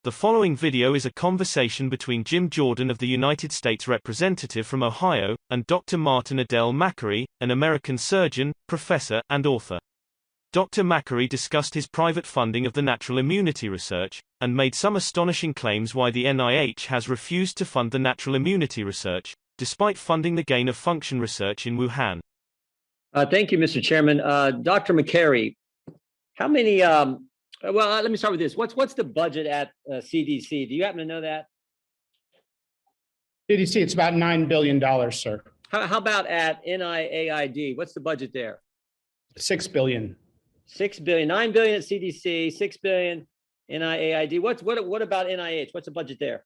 The following video is a conversation between Jim Jordan of the United States Representative from Ohio, and Dr. Martin Adele Macquarie, an American surgeon, professor, and author. Dr. Macquarie discussed his private funding of the natural immunity research, and made some astonishing claims why the NIH has refused to fund the natural immunity research, despite funding the gain-of-function research in Wuhan. Thank you, Mr. Chairman. Dr. Macquarie, how many, let me start with this. What's the budget at CDC? Do you happen to know that? CDC, it's about $9 billion, sir. How about at NIAID? What's the budget there? $6 billion. $6 billion, $9 billion at CDC, $6 billion NIAID. What about NIH? What's the budget there?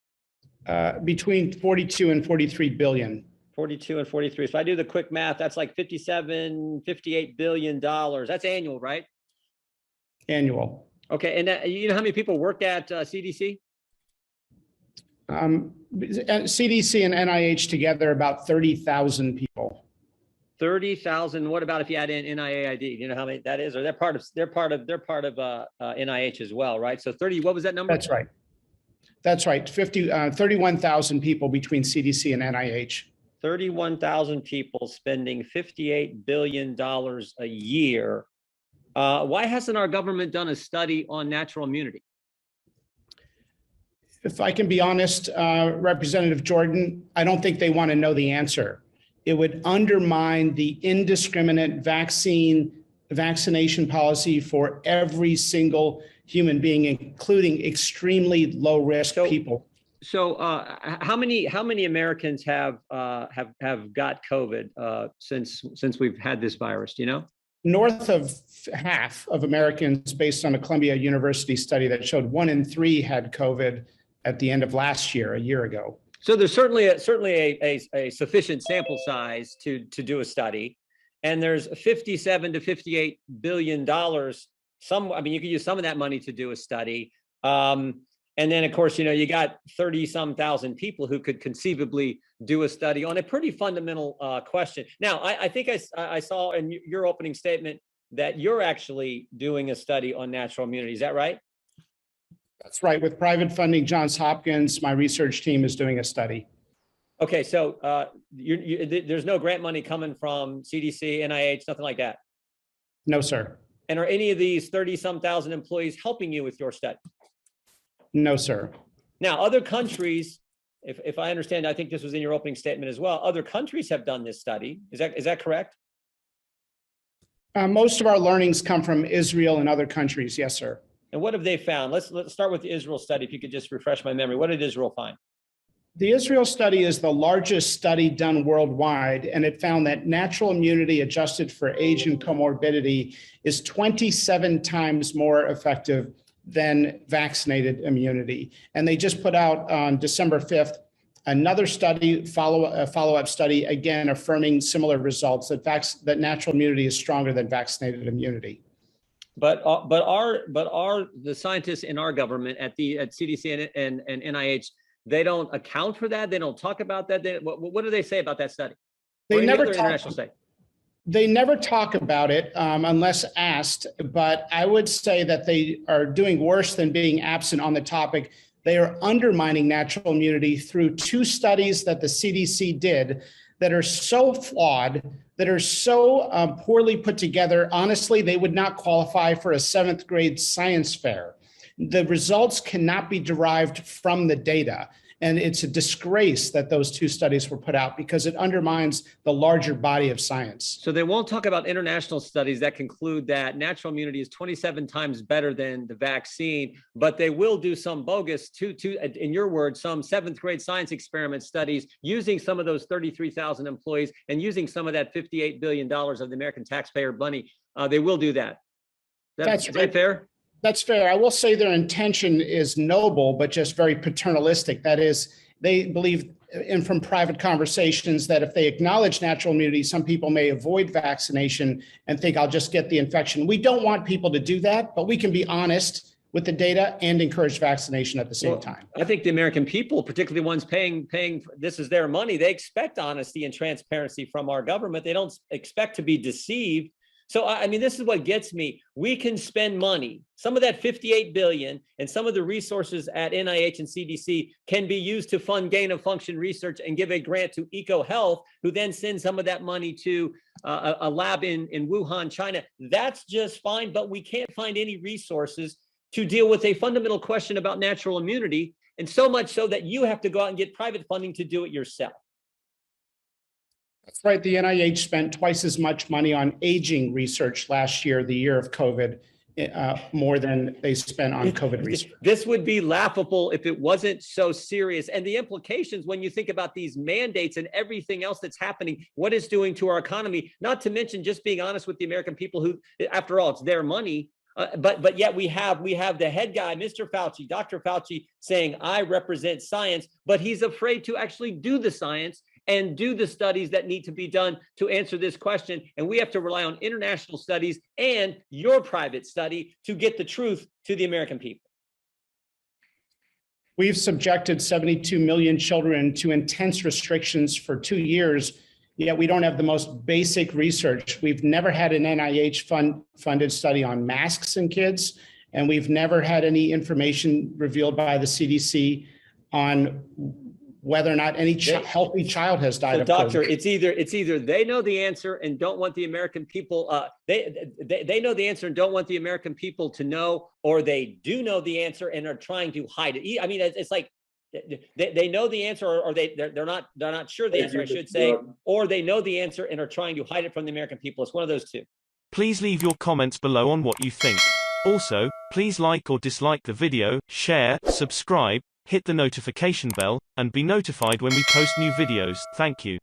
Between 42 and 43 billion. 42 and 43. So I do the quick math. That's like $58 billion. That's annual, right? Annual. Okay. And you know how many people work at CDC? CDC and NIH together, about 30,000 people. 30,000. What about if you add in NIAID? Do you know how many that is? Or they're part of NIH as well, right? So 30. What was that number? That's right. That's right. 31,000 people between CDC and NIH. 31,000 people spending $58 billion a year. Why hasn't our government done a study on natural immunity? If I can be honest, Representative Jordan, I don't think they want to know the answer. It would undermine the indiscriminate vaccination policy for every single human being, including extremely low risk people. So how many Americans have got COVID since we've had this virus? Do you know? North of half of Americans, based on a Columbia University study that showed 1 in 3 had COVID at the end of last year, a year ago. So there's certainly a sufficient sample size to do a study, and there's 57 to 58 billion dollars. You could use some of that money to do a study. And then, of course, you got 30-some thousand people who could conceivably do a study on a pretty fundamental question. Now, I think I saw in your opening statement that you're actually doing a study on natural immunity. Is that right? That's right. With private funding, Johns Hopkins, my research team is doing a study. Okay, so there's no grant money coming from CDC, NIH, nothing like that? No, sir. And are any of these 30-some thousand employees helping you with your study? No, sir. Now, other countries, if I understand, I think this was in your opening statement as well, other countries have done this study. Is that correct? Most of our learnings come from Israel and other countries. Yes, sir. And what have they found? Let's start with the Israel study. If you could just refresh my memory. What did Israel find? The Israel study is the largest study done worldwide, and it found that natural immunity adjusted for age and comorbidity is 27 times more effective than vaccinated immunity. And they just put out on December 5th another study, follow-up study, again affirming similar results, that natural immunity is stronger than vaccinated immunity. But the scientists in our government at CDC and NIH, they don't account for that. They don't talk about that. What do they say about that study? They never talk about it unless asked, but I would say that they are doing worse than being absent on the topic. They are undermining natural immunity through 2 studies that the CDC did that are so flawed, that are so poorly put together. Honestly, they would not qualify for a 7th grade science fair. The results cannot be derived from the data. And it's a disgrace that those 2 studies were put out because it undermines the larger body of science. So they won't talk about international studies that conclude that natural immunity is 27 times better than the vaccine, but they will do some bogus, in your words, some 7th grade science experiment studies using some of those 33,000 employees and using some of that $58 billion of the American taxpayer money. They will do that. Is that fair? That's fair. I will say their intention is noble, but just very paternalistic. That is, they believe, and from private conversations, that if they acknowledge natural immunity, some people may avoid vaccination and think I'll just get the infection. We don't want people to do that, but we can be honest with the data and encourage vaccination at the same time. I think the American people, particularly the ones paying, this is their money, they expect honesty and transparency from our government. They don't expect to be deceived. So, I mean, this is what gets me. We can spend money. Some of that 58 billion and some of the resources at NIH and CDC can be used to fund gain of function research and give a grant to EcoHealth, who then sends some of that money to a lab in Wuhan, China. That's just fine, but we can't find any resources to deal with a fundamental question about natural immunity, and so much so that you have to go out and get private funding to do it yourself. That's right. The NIH spent twice as much money on aging research last year, the year of COVID, more than they spent on COVID research. This would be laughable if it wasn't so serious. And the implications when you think about these mandates and everything else that's happening, what it's doing to our economy, not to mention just being honest with the American people who, after all, it's their money. But yet we have the head guy, Mr. Fauci, Dr. Fauci, saying, I represent science, but he's afraid to actually do the science and do the studies that need to be done to answer this question. And we have to rely on international studies and your private study to get the truth to the American people. We've subjected 72 million children to intense restrictions for 2 years, yet we don't have the most basic research. We've never had an NIH funded study on masks in kids, and we've never had any information revealed by the CDC on whether or not any healthy child has died of COVID. Doctor, it's either they know the answer and don't want the American people, they know the answer and don't want the American people to know, or they do know the answer and are trying to hide it. I mean, it's like they know the answer, or they're not sure the answer, I should say, or they know the answer and are trying to hide it from the American people. It's one of those two. Please leave your comments below on what you think. Also, please like or dislike the video, share, subscribe, hit the notification bell, and be notified when we post new videos. Thank you.